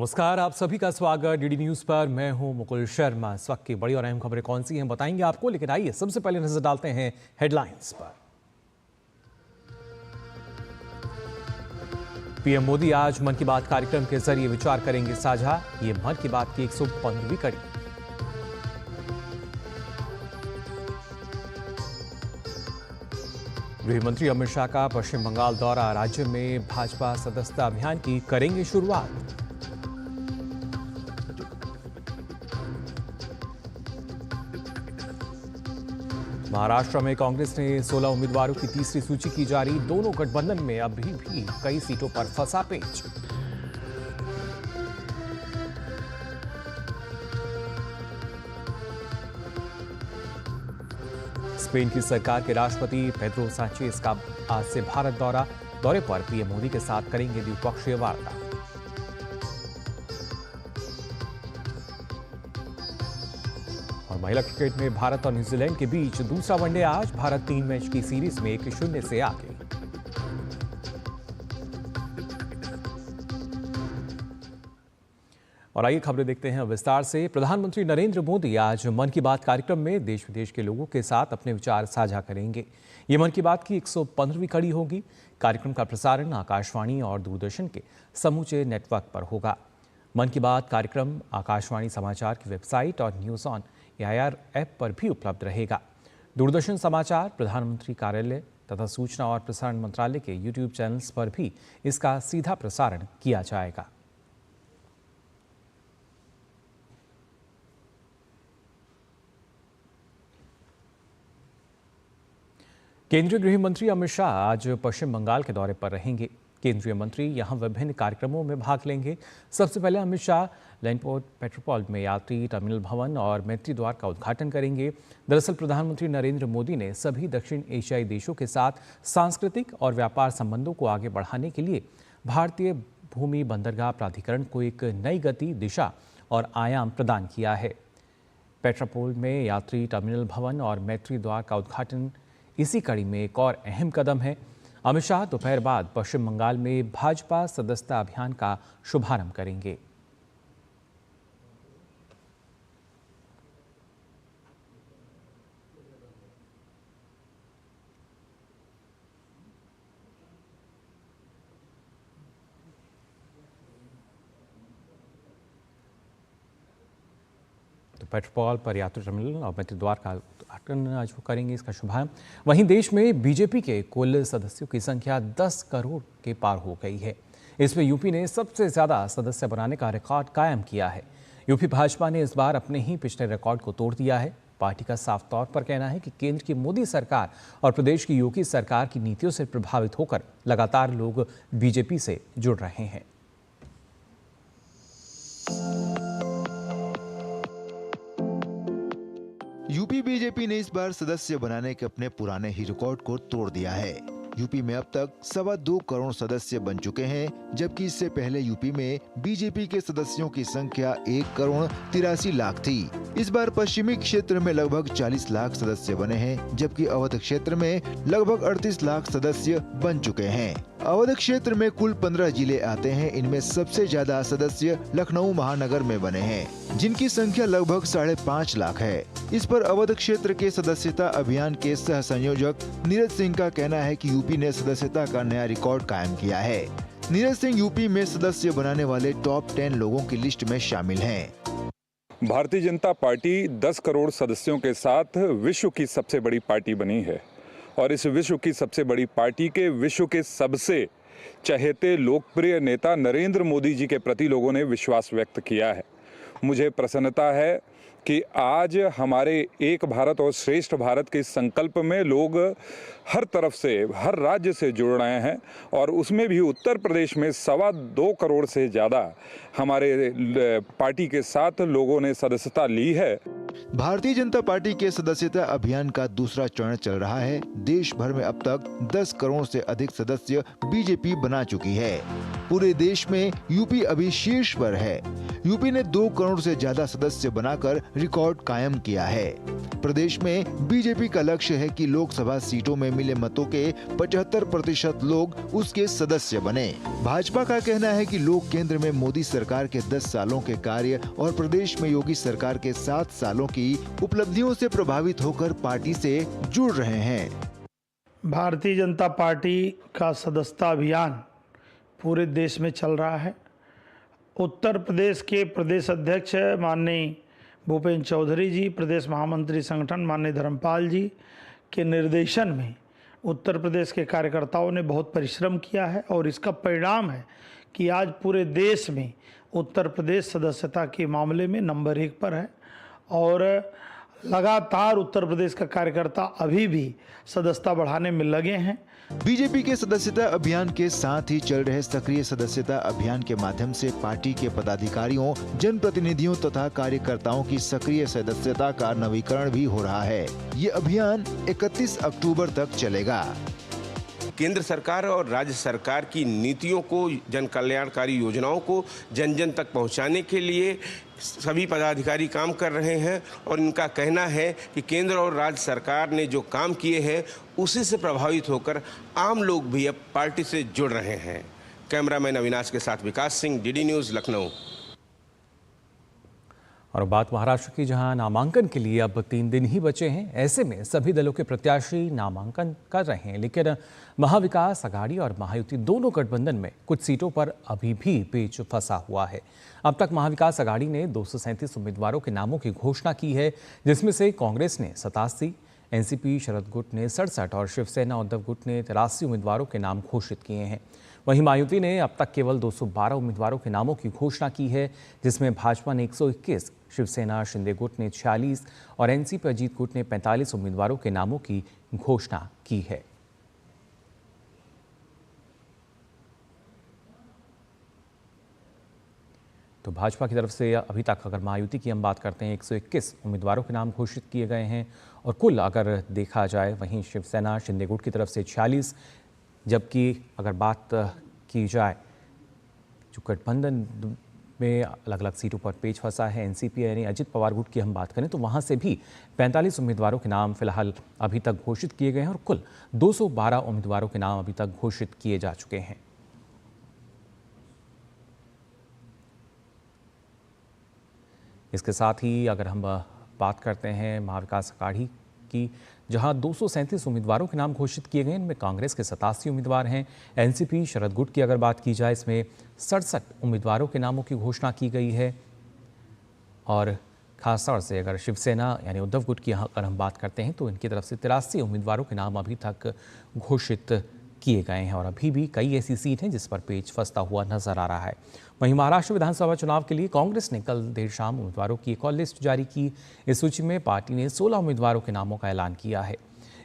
नमस्कार, आप सभी का स्वागत डीडी न्यूज पर। मैं हूं मुकुल शर्मा। इस वक्त की बड़ी और अहम खबरें कौन सी हैं बताएंगे आपको, लेकिन आइए सबसे पहले नजर डालते हैं हेडलाइंस पर। पीएम मोदी आज मन की बात कार्यक्रम के जरिए विचार करेंगे साझा। ये मन की बात की 115वीं कड़ी। गृह मंत्री अमित शाह का पश्चिम बंगाल दौरा। राज्य में भाजपा सदस्यता अभियान की करेंगे शुरुआत। महाराष्ट्र में कांग्रेस ने 16 उम्मीदवारों की तीसरी सूची की जारी। दोनों गठबंधन में अभी भी कई सीटों पर फंसा पेच। स्पेन की सरकार के राष्ट्रपति पेड्रो सांचेज का आज से भारत दौरे पर पीएम मोदी के साथ करेंगे द्विपक्षीय वार्ता। और महिला क्रिकेट में भारत और न्यूजीलैंड के बीच दूसरा वनडे आज। भारत 3 मैच की सीरीज में 1-0 से आगे। और आइए खबरें देखते हैं विस्तार से। प्रधानमंत्री नरेंद्र मोदी आज मन की बात कार्यक्रम में देश विदेश के लोगों के साथ अपने विचार साझा करेंगे। ये मन की बात की 115वीं कड़ी होगी। कार्यक्रम का प्रसारण आकाशवाणी और दूरदर्शन के समूचे नेटवर्क पर होगा। मन की बात कार्यक्रम आकाशवाणी समाचार की वेबसाइट और न्यूज ऑन एआईआर ऐप पर भी उपलब्ध रहेगा। दूरदर्शन समाचार, प्रधानमंत्री कार्यालय तथा सूचना और प्रसारण मंत्रालय के यूट्यूब चैनल्स पर भी इसका सीधा प्रसारण किया जाएगा। केंद्रीय गृह मंत्री अमित शाह आज पश्चिम बंगाल के दौरे पर रहेंगे। केंद्रीय मंत्री यहां विभिन्न कार्यक्रमों में भाग लेंगे। सबसे पहले अमित शाह लैंडपोर्ट पेट्रोपॉल में यात्री टर्मिनल भवन और मैत्री द्वार का उद्घाटन करेंगे। दरअसल प्रधानमंत्री नरेंद्र मोदी ने सभी दक्षिण एशियाई देशों के साथ सांस्कृतिक और व्यापार संबंधों को आगे बढ़ाने के लिए भारतीय भूमि बंदरगाह प्राधिकरण को एक नई गति, दिशा और आयाम प्रदान किया है। पेट्रोपॉल में यात्री टर्मिनल भवन और मैत्री द्वार का उद्घाटन इसी कड़ी में एक और अहम कदम है। अमित शाह दोपहर बाद पश्चिम बंगाल में भाजपा सदस्यता अभियान का शुभारंभ करेंगे। तो पेट्रोपॉल पर यात्री टर्मिनल और मैत्री द्वार का उद्घाटन आज वो करेंगे, इसका शुभारंभ। वहीं देश में बीजेपी के कुल सदस्यों की संख्या 10 करोड़ के पार हो गई है। इसमें यूपी ने सबसे ज्यादा सदस्य बनाने का रिकॉर्ड कायम किया है। यूपी भाजपा ने इस बार अपने ही पिछले रिकॉर्ड को तोड़ दिया है। पार्टी का साफ तौर पर कहना है कि केंद्र की मोदी सरकार और प्रदेश की योगी सरकार की नीतियों से प्रभावित होकर लगातार लोग बीजेपी से जुड़ रहे हैं। यूपी बीजेपी ने इस बार सदस्य बनाने के अपने पुराने ही रिकॉर्ड को तोड़ दिया है। यूपी में अब तक 2.25 करोड़ सदस्य बन चुके हैं, जबकि इससे पहले यूपी में बीजेपी के सदस्यों की संख्या 1 करोड़ 83 लाख थी। इस बार पश्चिमी क्षेत्र में लगभग 40 लाख सदस्य बने हैं, जबकि अवध क्षेत्र में लगभग 38 लाख सदस्य बन चुके हैं। अवध क्षेत्र में कुल 15 जिले आते हैं। इनमें सबसे ज्यादा सदस्य लखनऊ महानगर में बने हैं, जिनकी संख्या लगभग 5.5 लाख है। इस पर अवध क्षेत्र के सदस्यता अभियान के सह संयोजक नीरज सिंह का कहना है कि यूपी ने सदस्यता का नया रिकॉर्ड कायम किया है। नीरज सिंह यूपी में सदस्य बनाने वाले टॉप 10 लोगों की लिस्ट में शामिल हैं। भारतीय जनता पार्टी 10 करोड़ सदस्यों के साथ विश्व की सबसे बड़ी पार्टी बनी है और इस विश्व की सबसे बड़ी पार्टी के विश्व के सबसे चहेते लोकप्रिय नेता नरेंद्र मोदी जी के प्रति लोगों ने विश्वास व्यक्त किया है। मुझे प्रसन्नता है कि आज हमारे एक भारत और श्रेष्ठ भारत के संकल्प में लोग हर तरफ से, हर राज्य से जुड़ रहे हैं और उसमें भी उत्तर प्रदेश में 2.25 करोड़ से ज़्यादा हमारे पार्टी के साथ लोगों ने सदस्यता ली है। भारतीय जनता पार्टी के सदस्यता अभियान का दूसरा चरण चल रहा है। देश भर में अब तक 10 करोड़ से अधिक सदस्य बीजेपी बना चुकी है। पूरे देश में यूपी अभी शीर्ष पर है। यूपी ने 2 करोड़ से ज्यादा सदस्य बनाकर रिकॉर्ड कायम किया है। प्रदेश में बीजेपी का लक्ष्य है कि लोकसभा सीटों में मिले मतों के 75% लोग उसके सदस्य बने। भाजपा का कहना है कि लोग केंद्र में मोदी सरकार के 10 सालों के कार्य और प्रदेश में योगी सरकार के 7 सालों की उपलब्धियों से प्रभावित होकर पार्टी से जुड़ रहे हैं। भारतीय जनता पार्टी का सदस्यता अभियान पूरे देश में चल रहा है। उत्तर प्रदेश के प्रदेश अध्यक्ष माननीय भूपेंद्र चौधरी जी, प्रदेश महामंत्री संगठन माननीय धर्मपाल जी के निर्देशन में उत्तर प्रदेश के कार्यकर्ताओं ने बहुत परिश्रम किया है और इसका परिणाम है कि आज पूरे देश में उत्तर प्रदेश सदस्यता के मामले में नंबर 1 पर है और लगातार उत्तर प्रदेश का कार्यकर्ता अभी भी सदस्यता बढ़ाने में लगे हैं। बीजेपी के सदस्यता अभियान के साथ ही चल रहे सक्रिय सदस्यता अभियान के माध्यम से पार्टी के पदाधिकारियों, जनप्रतिनिधियों तथा कार्यकर्ताओं की सक्रिय सदस्यता का नवीकरण भी हो रहा है। ये अभियान 31 अक्टूबर तक चलेगा। केंद्र सरकार और राज्य सरकार की नीतियों को, जन कल्याणकारी योजनाओं को जन जन तक पहुंचाने के लिए सभी पदाधिकारी काम कर रहे हैं और इनका कहना है कि केंद्र और राज्य सरकार ने जो काम किए हैं उसी से प्रभावित होकर आम लोग भी अब पार्टी से जुड़ रहे हैं। कैमरामैन अविनाश के साथ विकास सिंह, डीडी न्यूज़, लखनऊ। और बात महाराष्ट्र की, जहां नामांकन के लिए अब 3 दिन ही बचे हैं। ऐसे में सभी दलों के प्रत्याशी नामांकन कर रहे हैं, लेकिन महाविकास आघाड़ी और महायुति दोनों गठबंधन में कुछ सीटों पर अभी भी पेच फंसा हुआ है। अब तक महाविकास आघाड़ी ने 237 उम्मीदवारों के नामों की घोषणा की है, जिसमें से कांग्रेस ने 87, एनसीपी शरद गुट ने 67 और शिवसेना उद्धव गुट ने 83 उम्मीदवारों के नाम घोषित किए हैं। वहीं महायुति ने अब तक केवल 212 उम्मीदवारों के नामों की घोषणा की है, जिसमें भाजपा ने 121, शिवसेना शिंदे गुट ने 46 और एनसीपी अजीत गुट ने 45 उम्मीदवारों के नामों की घोषणा की है। तो भाजपा की तरफ से अभी तक अगर महायुति की हम बात करते हैं 121 उम्मीदवारों के नाम घोषित किए गए हैं और कुल अगर देखा जाए वहीं शिवसेना शिंदे गुट की तरफ से 46, जबकि अगर बात की जाए जो गठबंधन में अलग अलग सीटों पर पेच फंसा है, एनसीपी यानी अजित पवार गुट की हम बात करें तो वहां से भी 45 उम्मीदवारों के नाम फिलहाल अभी तक घोषित किए गए हैं और कुल 212 उम्मीदवारों के नाम अभी तक घोषित किए जा चुके हैं। इसके साथ ही अगर हम बात करते हैं महाविकास आघाड़ी की, जहां 237 उम्मीदवारों के नाम घोषित किए गए, इनमें कांग्रेस के 87 उम्मीदवार हैं। एनसीपी शरद गुट की अगर बात की जाए, इसमें 67 उम्मीदवारों के नामों की घोषणा की गई है और खासतौर से अगर शिवसेना यानी उद्धव गुट की अगर हम बात करते हैं तो इनकी तरफ से 83 उम्मीदवारों के नाम अभी तक घोषित किए गए हैं और अभी भी कई ऐसी सीट हैं जिस पर पेच फंसता हुआ नजर आ रहा है। वहीं महाराष्ट्र विधानसभा चुनाव के लिए कांग्रेस ने कल देर शाम उम्मीदवारों की एक और लिस्ट जारी की। इस सूची में पार्टी ने 16 उम्मीदवारों के नामों का ऐलान किया है।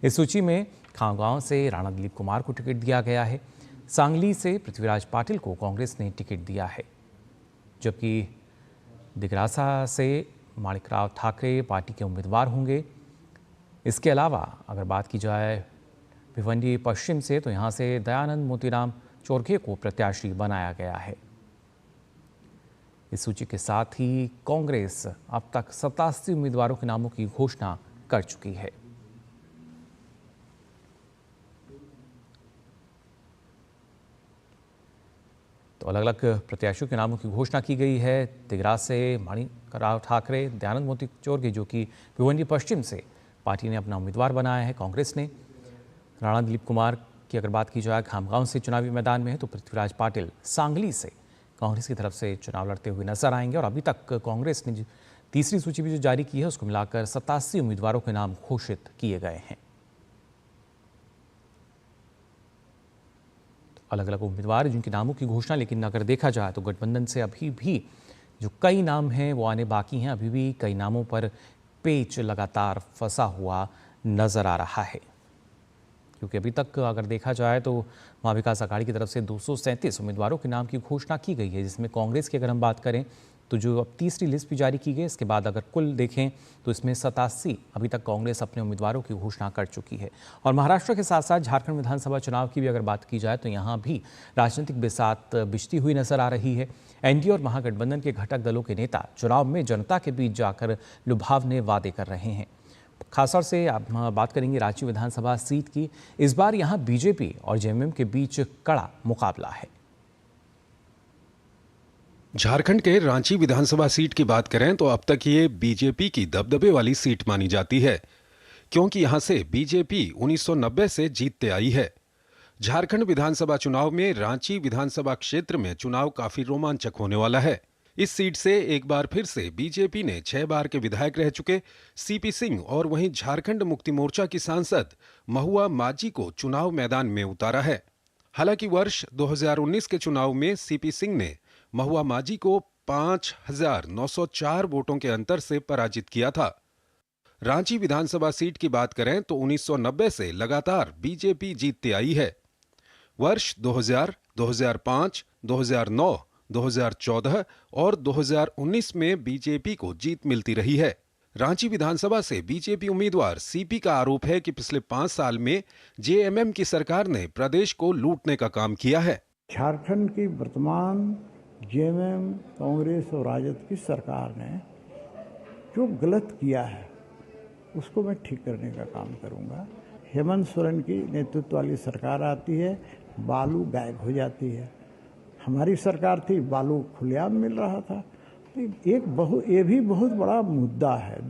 इस सूची में खामगांव से राणा दिलीप कुमार को टिकट दिया गया है। सांगली से पृथ्वीराज पाटिल को कांग्रेस ने टिकट दिया है, जबकि दिगरासा से माणिकराव ठाकरे पार्टी के उम्मीदवार होंगे। इसके अलावा अगर बात की जाए भिवंडी पश्चिम से, तो यहाँ से दयानंद मोतीराम चोरगे को प्रत्याशी बनाया गया है। इस सूची के साथ ही कांग्रेस अब तक 87 उम्मीदवारों के नामों की घोषणा कर चुकी है। तो अलग अलग प्रत्याशियों के नामों की घोषणा की गई है। तिगरा से माणिकराव ठाकरे, दयानंद मोती चोरगे जो कि भिवंडी पश्चिम से पार्टी ने अपना उम्मीदवार बनाया है कांग्रेस ने। राणा दिलीप कुमार की अगर बात की जाए खामगांव से चुनावी मैदान में है, तो पृथ्वीराज पाटिल सांगली से कांग्रेस की तरफ से चुनाव लड़ते हुए नजर आएंगे। और अभी तक कांग्रेस ने तीसरी सूची भी जो जारी की है उसको मिलाकर 87 उम्मीदवारों के नाम घोषित किए गए हैं। तो अलग अलग उम्मीदवार जिनके नामों की घोषणा, लेकिन अगर देखा जाए तो गठबंधन से अभी भी जो कई नाम हैं वो आने बाकी हैं। अभी भी कई नामों पर पेच लगातार फंसा हुआ नजर आ रहा है, क्योंकि अभी तक अगर देखा जाए तो महाविकास आघाड़ी की तरफ से 237 उम्मीदवारों के नाम की घोषणा की गई है, जिसमें कांग्रेस की अगर हम बात करें तो जो अब तीसरी लिस्ट भी जारी की गई, इसके बाद अगर कुल देखें तो इसमें 87 अभी तक कांग्रेस अपने उम्मीदवारों की घोषणा कर चुकी है। और महाराष्ट्र के साथ साथ झारखंड विधानसभा चुनाव की भी अगर बात की जाए तो यहाँ भी राजनीतिक बिसात बिछती हुई नजर आ रही है। एनडीए और महागठबंधन के घटक दलों के नेता चुनाव में जनता के बीच जाकर लुभावने वादे कर रहे हैं। खासतौर से अब बात करेंगे रांची विधानसभा सीट की। इस बार यहाँ बीजेपी और जेएमएम के बीच कड़ा मुकाबला है। झारखंड के रांची विधानसभा सीट की बात करें तो अब तक ये बीजेपी की दबदबे वाली सीट मानी जाती है, क्योंकि यहां से बीजेपी 1990 से जीतते आई है। झारखंड विधानसभा चुनाव में रांची विधानसभा क्षेत्र में चुनाव काफी रोमांचक होने वाला है। इस सीट से एक बार फिर से बीजेपी ने 6 बार के विधायक रह चुके सीपी सिंह और वहीं झारखंड मुक्ति मोर्चा की सांसद महुआ माझी को चुनाव मैदान में उतारा है। हालांकि वर्ष 2019 के चुनाव में सीपी सिंह ने महुआ माझी को 5,904 वोटों के अंतर से पराजित किया था। रांची विधानसभा सीट की बात करें तो 1990 से लगातार बीजेपी जीतती आई है। वर्ष 2000, 2005, 2009, 2014 और 2019 में बीजेपी को जीत मिलती रही है। रांची विधानसभा से बीजेपी उम्मीदवार सीपी का आरोप है कि पिछले 5 साल में जेएमएम की सरकार ने प्रदेश को लूटने का काम किया है। झारखंड की वर्तमान जेएमएम, कांग्रेस और राजद की सरकार ने जो गलत किया है उसको मैं ठीक करने का काम करूंगा। हेमंत सोरेन की नेतृत्व वाली सरकार आती है, बालू गायब हो जाती है। हमारी सरकार थी, बालू खुलेआम मिल रहा था। तो ये भी बहुत बड़ा मुद्दा है।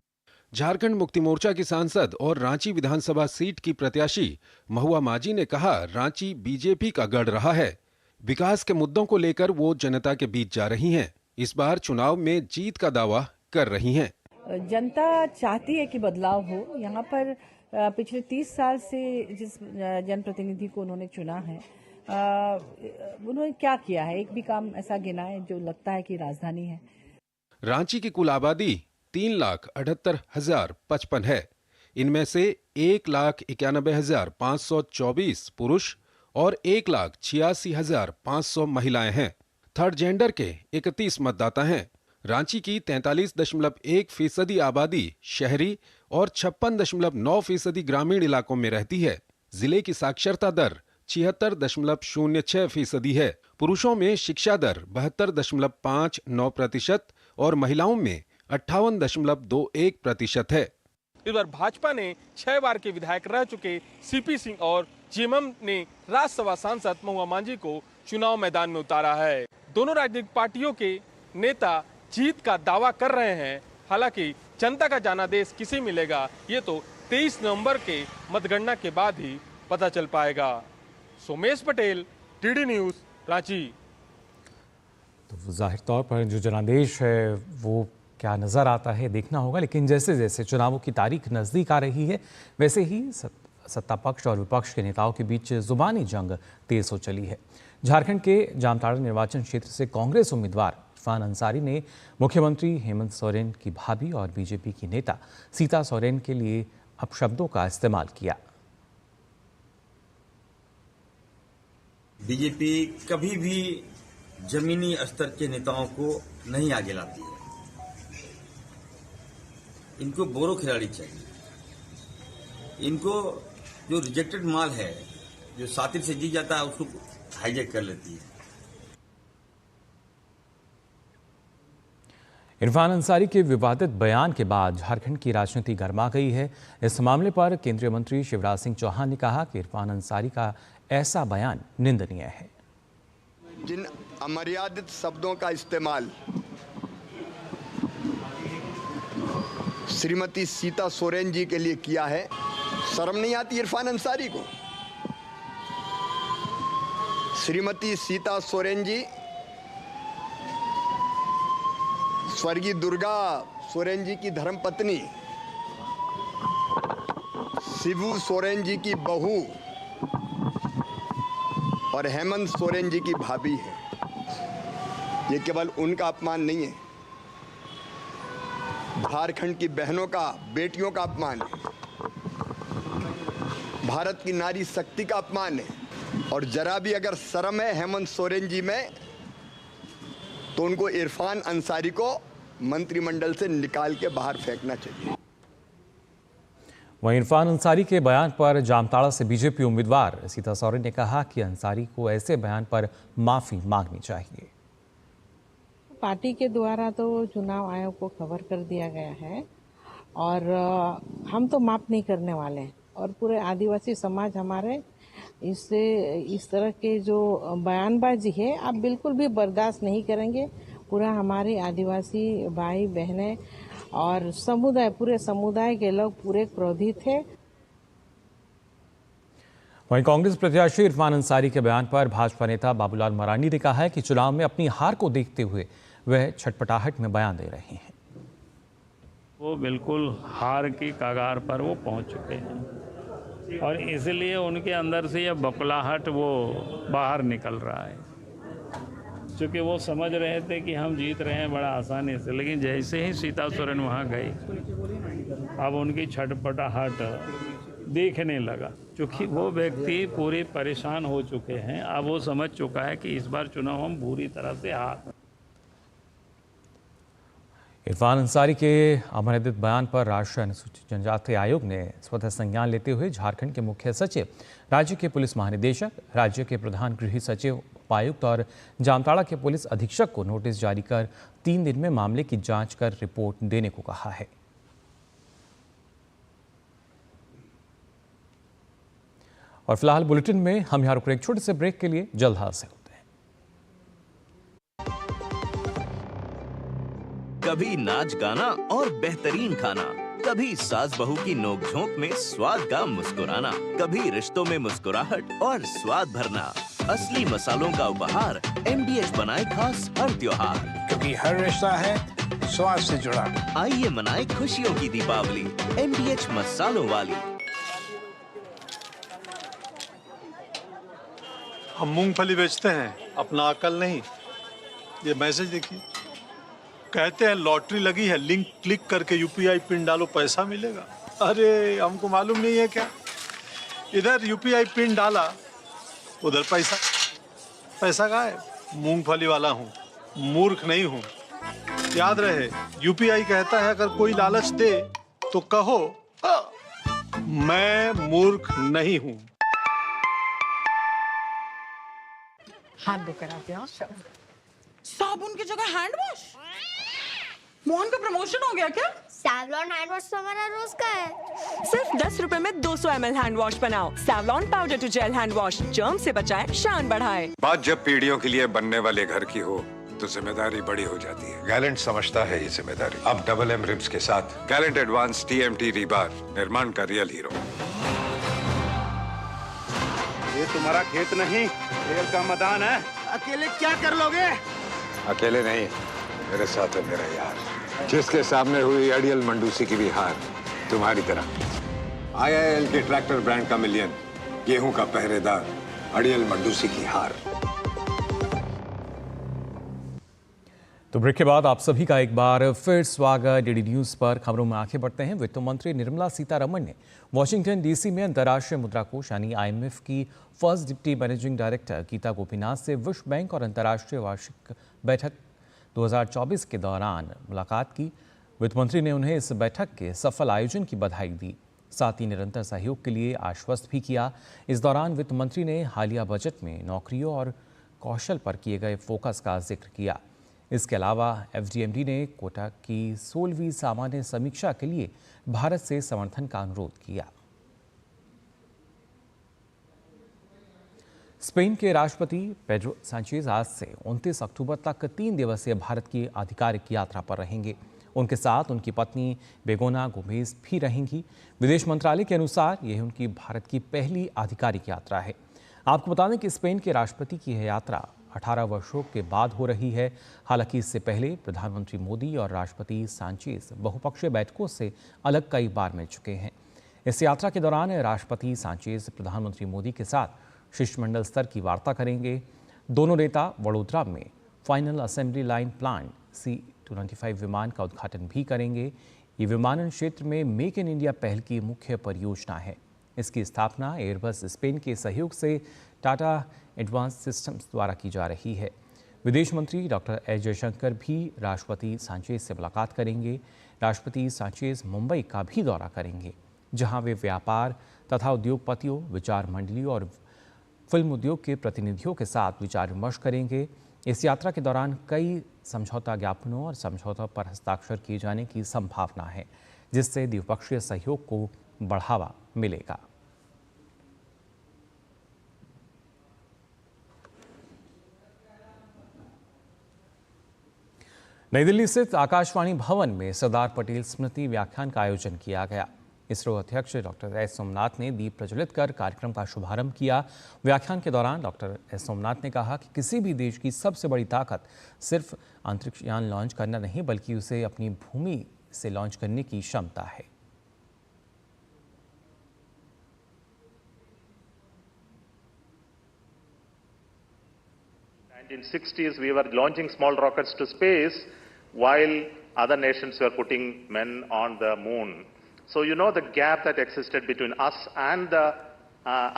झारखंड मुक्ति मोर्चा की सांसद और रांची विधानसभा सीट की प्रत्याशी महुआ माझी ने कहा, रांची बीजेपी का गढ़ रहा है। विकास के मुद्दों को लेकर वो जनता के बीच जा रही हैं। इस बार चुनाव में जीत का दावा कर रही हैं। जनता चाहती है कि बदलाव हो। यहाँ पर पिछले 30 साल से जिस जनप्रतिनिधि को उन्होंने चुना है, उन्होंने क्या किया है? एक भी काम ऐसा गिना है जो लगता है कि राजधानी है। रांची की कुल आबादी 3,78,055 है। इनमें से 1,91,524 पुरुष और 1,86,500 महिलाएं हैं। थर्ड जेंडर के 31 मतदाता हैं। रांची की 43.1% आबादी शहरी और 56.9% ग्रामीण इलाकों में रहती है। जिले की साक्षरता दर 76.06% है। पुरुषों में शिक्षा दर 72.59% और महिलाओं में 58.21% है। इस बार भाजपा ने 6 बार के विधायक रह चुके सीपी सिंह और जेएमएम ने राज्यसभा सांसद महुआ माझी को चुनाव मैदान में उतारा है। दोनों राजनीतिक पार्टियों के नेता जीत का दावा कर रहे हैं। हालांकि जनता का जनादेश किसे मिलेगा, ये तो 23 नवंबर के मतगणना के बाद ही पता चल पाएगा। Somesh Patel, TD news, Ranchi. तो जाहिर तौर पर जो जनादेश है वो क्या नज़र आता है देखना होगा, लेकिन जैसे जैसे चुनावों की तारीख नज़दीक आ रही है वैसे ही सत्ता पक्ष और विपक्ष के नेताओं के बीच जुबानी जंग तेज हो चली है। झारखंड के जामताड़ा निर्वाचन क्षेत्र से कांग्रेस उम्मीदवार इरफान अंसारी ने मुख्यमंत्री हेमंत सोरेन की भाभी और बीजेपी की नेता सीता सोरेन के लिए अपशब्दों का इस्तेमाल किया। बीजेपी कभी भी जमीनी स्तर के नेताओं को नहीं आगे लाती है। इनको बोरो खिलाड़ी चाहिए। इनको जो रिजेक्टेड माल है, जो सातिर से जी जाता है, उसको हाईजैक कर लेती है। इरफान अंसारी के विवादित बयान के बाद झारखंड की राजनीति गर्मा गई है। इस मामले पर केंद्रीय मंत्री शिवराज सिंह चौहान ने कहा कि इरफान अंसारी का ऐसा बयान निंदनीय है। जिन अमर्यादित शब्दों का इस्तेमाल श्रीमती सीता सोरेन जी के लिए किया है, शर्म नहीं आती इरफान अंसारी को? श्रीमती सीता सोरेन जी स्वर्गीय दुर्गा सोरेन जी की धर्मपत्नी, शिबू सोरेन जी की बहू और हेमंत सोरेन जी की भाभी है। ये केवल उनका अपमान नहीं है, झारखंड की बहनों का, बेटियों का अपमान है, भारत की नारी शक्ति का अपमान है। और जरा भी अगर शर्म है हेमंत सोरेन जी में तो उनको इरफान अंसारी को मंत्रिमंडल से निकाल के बाहर फेंकना चाहिए। वहीं इरफान अंसारी के बयान पर जामताड़ा से बीजेपी उम्मीदवार सीता सोरेन ने कहा कि अंसारी को ऐसे बयान पर माफी मांगनी चाहिए। पार्टी के द्वारा तो चुनाव आयोग को खबर कर दिया गया है और हम तो माफ नहीं करने वाले हैं और पूरे आदिवासी समाज हमारे इससे इस तरह के जो बयानबाजी है आप बिल्कुल भी बर्दाश्त नहीं करेंगे। पूरा हमारे आदिवासी भाई बहनें और समुदाय, पूरे समुदाय के लोग पूरे क्रोधित हैं। वहीं कांग्रेस प्रत्याशी इरफान अंसारी के बयान पर भाजपा नेता बाबूलाल मरांडी ने कहा है कि चुनाव में अपनी हार को देखते हुए वह छटपटाहट में बयान दे रहे हैं। वो बिल्कुल हार की कगार पर वो पहुंच चुके हैं और इसलिए उनके अंदर से यह बकलाहट वो बाहर निकल रहा है, क्योंकि वो समझ रहे थे कि हम जीत रहे हैं बड़ा आसानी से, लेकिन जैसे ही सीता सोरेन वहाँ गई अब उनकी छटपटाहट देखने लगा, क्योंकि वो व्यक्ति पूरे परेशान हो चुके हैं। अब वो समझ चुका है कि इस बार चुनाव हम बुरी तरह से हार। इरफान अंसारी के अमरदित बयान पर राष्ट्रीय अनुसूचित जनजाति आयोग ने स्वतः संज्ञान लेते हुए झारखंड के मुख्य सचिव, राज्य के पुलिस महानिदेशक, राज्य के प्रधान गृह सचिव, उपायुक्त और जामताड़ा के पुलिस अधीक्षक को नोटिस जारी कर 3 दिन में मामले की जांच कर रिपोर्ट देने को कहा है। और फिलहाल बुलेटिन में हम यहाँ रुक रहे एक छोटे से ब्रेक के लिए, जल्द हाजिर होते हैं। कभी नाच गाना और बेहतरीन खाना, कभी सास बहू की नोक-झोंक में स्वाद का मुस्कुराना, कभी रिश्तों में मुस्कुराहट और स्वाद भरना। असली मसालों का उपहार MDH बनाए खास हर त्योहार, क्योंकि हर रिश्ता है स्वाद से जुड़ा। आइए मनाए खुशियों की दीपावली MDH मसालों वाली। हम मूंगफली बेचते हैं, अपना अकल नहीं। ये मैसेज देखिए, कहते हैं लॉटरी लगी है, लिंक क्लिक करके UPI पिन डालो पैसा मिलेगा। अरे हमको मालूम नहीं है क्या? इधर UPI पिन डाला, उधर पैसा गायब। मूंगफली वाला हूँ, मूर्ख नहीं हूँ। याद रहे, UPI कहता है अगर कोई लालच दे तो कहो मैं मूर्ख नहीं हूँ। हाथ धोकर आते हैं। साबुन की जगह हैंड वॉश। मोहन का प्रमोशन हो गया क्या? सैवलॉन हैंड वॉश तो हमारा रोज का है। सिर्फ 10 रुपए में 200 ml हैंड वॉश बनाओ। Savlon powder to gel hand wash, germ से बचाए, शान बढ़ाए। बात जब पीढ़ियों के लिए बनने वाले घर की हो तो जिम्मेदारी बड़ी हो जाती है। गैलेंट समझता है ये जिम्मेदारी। अब MM रिब्स के साथ गैलेंट एडवांस TMT रीबार, निर्माण का रियल हीरो। ये तुम्हारा खेत नहीं, रेल का मैदान है। अकेले क्या कर लोगे? अकेले नहीं, मेरे साथ है मेरा यार, जिसके सामने हुई अड़ियल मंडूसी की भी हार तुम्हारी तरह। IIL के ट्रैक्टर ब्रांड का मिलियन, गेहूं का पहरेदार, अड़ियल मंडूसी की हार। तो ब्रेक के बाद आप सभी का एक बार फिर स्वागत। DD न्यूज़ पर खबरों में आगे बढ़ते हैं। वित्त मंत्री निर्मला सीतारमण ने वॉशिंगटन DC में अंतर्राष्ट्रीय मुद्रा कोष यानी IMF की first deputy managing director Gita Gopinath से विश्व बैंक और अंतर्राष्ट्रीय वार्षिक बैठक 2024 के दौरान मुलाकात की। वित्त मंत्री ने उन्हें इस बैठक के सफल आयोजन की बधाई दी, साथ ही निरंतर सहयोग के लिए आश्वस्त भी किया। इस दौरान वित्त मंत्री ने हालिया बजट में नौकरियों और कौशल पर किए गए फोकस का जिक्र किया। इसके अलावा FDMD ने कोटा की 16वीं सामान्य समीक्षा के लिए भारत से समर्थन का अनुरोध किया। स्पेन के राष्ट्रपति पेड्रो सांचेज आज से 29 अक्टूबर तक 3 दिवसीय भारत की आधिकारिक यात्रा पर रहेंगे। उनके साथ उनकी पत्नी बेगोना गोमेज भी रहेंगी। विदेश मंत्रालय के अनुसार यह उनकी भारत की पहली आधिकारिक यात्रा है। आपको बता दें कि स्पेन के राष्ट्रपति की यह यात्रा 18 वर्षों के बाद हो रही है। हालांकि इससे पहले प्रधानमंत्री मोदी और राष्ट्रपति सांचेज बहुपक्षीय बैठकों से अलग कई बार मिल चुके हैं। इस यात्रा के दौरान राष्ट्रपति सांचेज प्रधानमंत्री मोदी के साथ शिष्टमंडल स्तर की वार्ता करेंगे। दोनों नेता वडोदरा में final assembly line plant C-295 विमान का उद्घाटन भी करेंगे। ये विमानन क्षेत्र में मेक इन इंडिया पहल की मुख्य परियोजना है। इसकी स्थापना एयरबस स्पेन के सहयोग से टाटा एडवांस सिस्टम्स द्वारा की जा रही है। विदेश मंत्री डॉक्टर एस जयशंकर भी राष्ट्रपति सांचेज से मुलाकात करेंगे। राष्ट्रपति सांचेज मुंबई का भी दौरा करेंगे, जहां वे व्यापार तथा उद्योगपतियों, विचार मंडलियों और फिल्म उद्योग के प्रतिनिधियों के साथ विचार विमर्श करेंगे। इस यात्रा के दौरान कई समझौता ज्ञापनों और समझौतों पर हस्ताक्षर किए जाने की संभावना है, जिससे द्विपक्षीय सहयोग को बढ़ावा मिलेगा। नई दिल्ली स्थित आकाशवाणी भवन में सरदार पटेल स्मृति व्याख्यान का आयोजन किया गया। इसरो अध्यक्ष डॉक्टर एस सोमनाथ ने दीप प्रज्वलित कर कार्यक्रम का शुभारंभ किया। व्याख्यान के दौरान डॉक्टर एस सोमनाथ ने कहा कि किसी भी देश की सबसे बड़ी ताकत सिर्फ अंतरिक्ष यान लॉन्च करना नहीं, बल्कि उसे अपनी भूमि से लॉन्च करने की क्षमता है। In 1960s, we were launching small rockets to space while other nations were putting men on the moon. So you know the gap that existed between us and the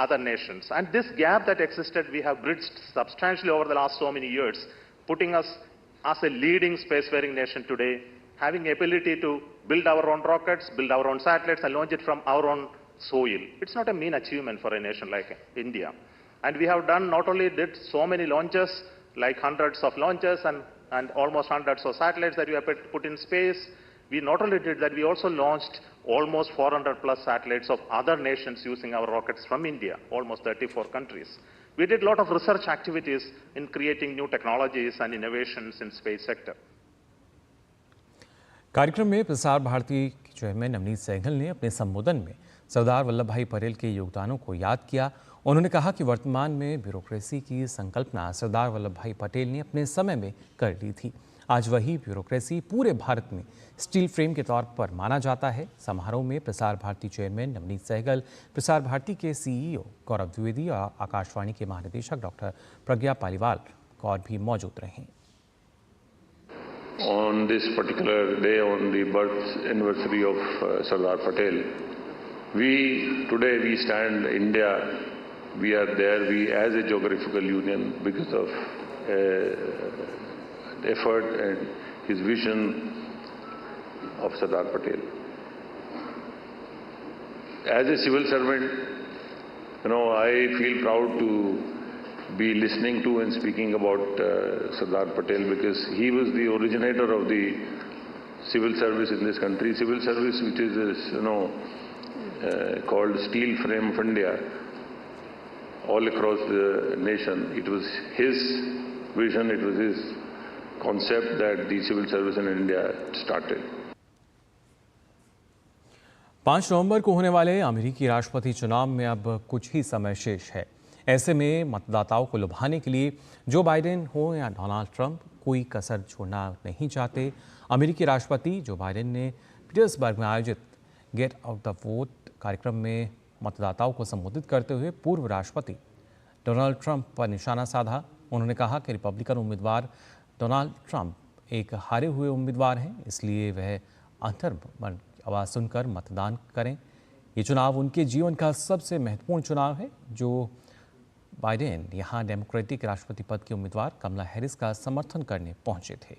other nations. And this gap that existed, we have bridged substantially over the last so many years, putting us as a leading spacefaring nation today, having the ability to build our own rockets, build our own satellites, and launch it from our own soil. It's not a mean achievement for a nation like India. And we have done, not only did so many launches, like hundreds of launches and almost hundreds of satellites that we have put in space. We not only did that, we also launched almost 400 plus satellites of other nations using our rockets from India, almost 34 countries. We did a lot of research activities in creating new technologies and innovations in space sector. कार्यक्रम में प्रसार भारती के chairman Navneet Sehgal ने अपने संबोधन में सरदार वल्लभ भाई पटेल के योगदानों को याद किया। उन्होंने कहा कि वर्तमान में ब्यूरोक्रेसी की संकल्पना सरदार वल्लभ भाई पटेल ने अपने समय में कर ली थी। आज वही ब्यूरोक्रेसी पूरे भारत में स्टील फ्रेम के तौर पर माना जाता है। समारोह में प्रसार भारती चेयरमैन नवनीत सहगल, प्रसार भारती के सीईओ गौरव द्विवेदी और आकाशवाणी के महानिदेशक डॉक्टर प्रज्ञा पालीवाल और भी मौजूद रहे। On this particular day, on the birth anniversary of Sardar Patel, today we stand India. We are there. We as a geographical union because of effort and his vision of Sardar Patel. As a civil servant, I feel proud to be listening to and speaking about Sardar Patel because he was the originator of the civil service in this country. Civil service, which is called Steel Frame of India, all across the nation. It was his vision, it was his concept that the civil service in India started. 5 नवंबर को होने वाले अमेरिकी राष्ट्रपति चुनाव में अब कुछ ही समय शेष है। ऐसे में मतदाताओं को लुभाने के लिए जो बाइडेन हो या डोनाल्ड ट्रंप कोई कसर छोड़ना नहीं चाहते। अमेरिकी राष्ट्रपति जो बाइडेन ने पीटर्सबर्ग में आयोजित गेट आउट द वोट कार्यक्रम में मतदाताओं को संबोधित करते हुए पूर्व राष्ट्रपति डोनाल्ड ट्रंप पर निशाना साधा। उन्होंने कहा कि रिपब्लिकन उम्मीदवार डोनाल्ड ट्रंप एक हारे हुए उम्मीदवार हैं, इसलिए वह अंतर्मन आवाज़ सुनकर मतदान करें। ये चुनाव उनके जीवन का सबसे महत्वपूर्ण चुनाव है। जो बाइडेन यहाँ डेमोक्रेटिक राष्ट्रपति पद के उम्मीदवार कमला हैरिस का समर्थन करने पहुंचे थे।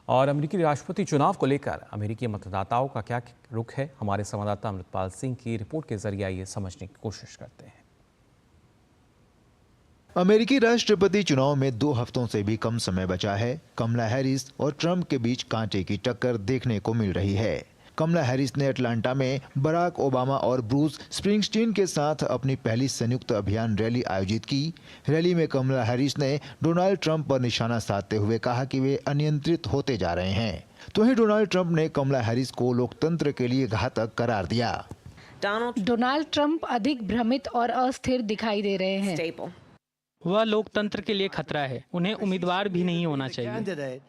और अमेरिकी राष्ट्रपति चुनाव को लेकर अमेरिकी मतदाताओं का क्या रुख है, हमारे संवाददाता अमृतपाल सिंह की रिपोर्ट के जरिए ये समझने की कोशिश करते हैं। अमेरिकी राष्ट्रपति चुनाव में 2 हफ्तों से भी कम समय बचा है। कमला हैरिस और ट्रंप के बीच कांटे की टक्कर देखने को मिल रही है। कमला हैरिस ने अटलांटा में बराक ओबामा और ब्रूस स्प्रिंगस्टीन के साथ अपनी पहली संयुक्त अभियान रैली आयोजित की। रैली में कमला हैरिस ने डोनाल्ड ट्रंप पर निशाना साधते हुए कहा कि वे अनियंत्रित होते जा रहे हैं। तो ही डोनाल्ड ट्रंप ने कमला हैरिस को लोकतंत्र के लिए घातक करार दिया। डोनाल्ड ट्रंप अधिक भ्रमित और अस्थिर दिखाई दे रहे हैं। वह लोकतंत्र के लिए खतरा है। उन्हें उम्मीदवार भी नहीं होना चाहिए।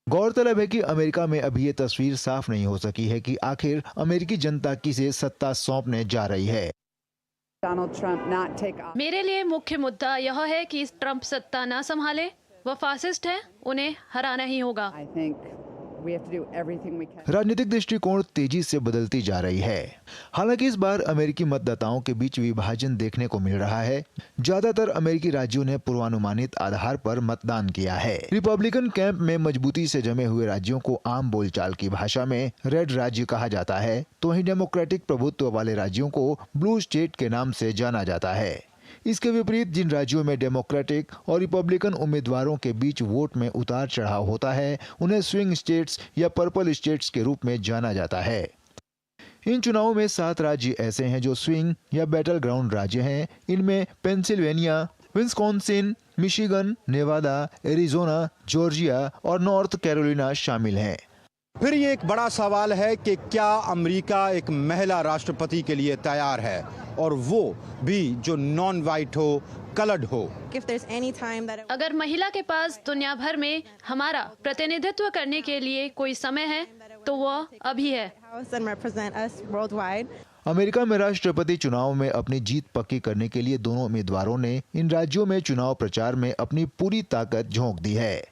गौरतलब है कि अमेरिका में अभी ये तस्वीर साफ नहीं हो सकी है कि आखिर अमेरिकी जनता किसे सत्ता सौंपने जा रही है। मेरे लिए मुख्य मुद्दा यह है कि ट्रंप सत्ता ना संभाले। वह फासिस्ट है, उन्हें हराना ही होगा। राजनीतिक दृष्टिकोण तेजी से बदलती जा रही है। हालांकि इस बार अमेरिकी मतदाताओं के बीच विभाजन देखने को मिल रहा है। ज्यादातर अमेरिकी राज्यों ने पूर्वानुमानित आधार पर मतदान किया है। रिपब्लिकन कैंप में मजबूती से जमे हुए राज्यों को आम बोलचाल की भाषा में रेड राज्य कहा जाता है, तो वहीं डेमोक्रेटिक प्रभुत्व वाले राज्यों को ब्लू स्टेट के नाम से जाना जाता है। इसके विपरीत जिन राज्यों में डेमोक्रेटिक और रिपब्लिकन उम्मीदवारों के बीच वोट में उतार चढ़ाव होता है, उन्हें स्विंग स्टेट्स या पर्पल स्टेट्स के रूप में जाना जाता है। इन चुनावों में 7 राज्य ऐसे हैं जो स्विंग या बैटल ग्राउंड राज्य हैं। इनमें Pennsylvania, Wisconsin, Michigan, Nevada, Arizona, Georgia और नॉर्थ कैरोलिना शामिल हैं। फिर ये एक बड़ा सवाल है कि क्या अमेरिका एक महिला राष्ट्रपति के लिए तैयार है, और वो भी जो नॉन वाइट हो, कलर्ड हो। अगर महिला के पास दुनिया भर में हमारा प्रतिनिधित्व करने के लिए कोई समय है तो वह अभी है। अमेरिका में राष्ट्रपति चुनाव में अपनी जीत पक्की करने के लिए दोनों उम्मीदवारों ने इन राज्यों में चुनाव प्रचार में अपनी पूरी ताकत झोंक दी है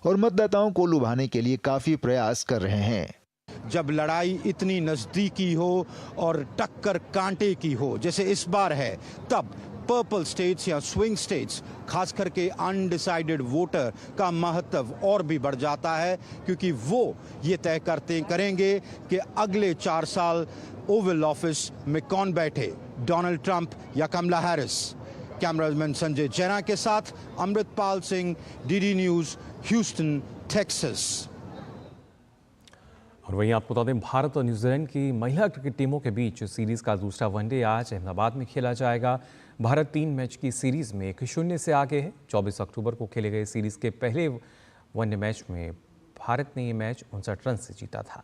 और मतदाताओं को लुभाने के लिए काफी प्रयास कर रहे हैं। जब लड़ाई इतनी नजदीकी हो और टक्कर कांटे की हो जैसे इस बार है, तब पर्पल स्टेट्स या स्विंग स्टेट्स, खास करके अनडिसाइडेड वोटर का महत्व और भी बढ़ जाता है, क्योंकि वो ये तय करेंगे कि अगले 4 साल ओवल ऑफिस में कौन बैठे, डोनाल्ड ट्रंप या कमला हैरिस। कैमरामैन संजय जैना के साथ Amritpal Singh, DD news, Houston, Texas. और वहीं आपको बता दें, भारत और न्यूजीलैंड की महिला क्रिकेट टीमों के बीच सीरीज का दूसरा वनडे आज अहमदाबाद में खेला जाएगा। भारत 3 मैच की सीरीज में 1-0 से आगे है। 24 अक्टूबर को खेले गए सीरीज के पहले वनडे मैच में भारत ने ये मैच 59 रन से जीता था।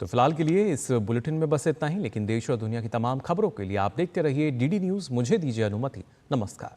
तो फिलहाल के लिए इस बुलेटिन में बस इतना ही, लेकिन देश और दुनिया की तमाम खबरों के लिए आप देखते रहिए डीडी न्यूज़। मुझे दीजिए अनुमति। नमस्कार।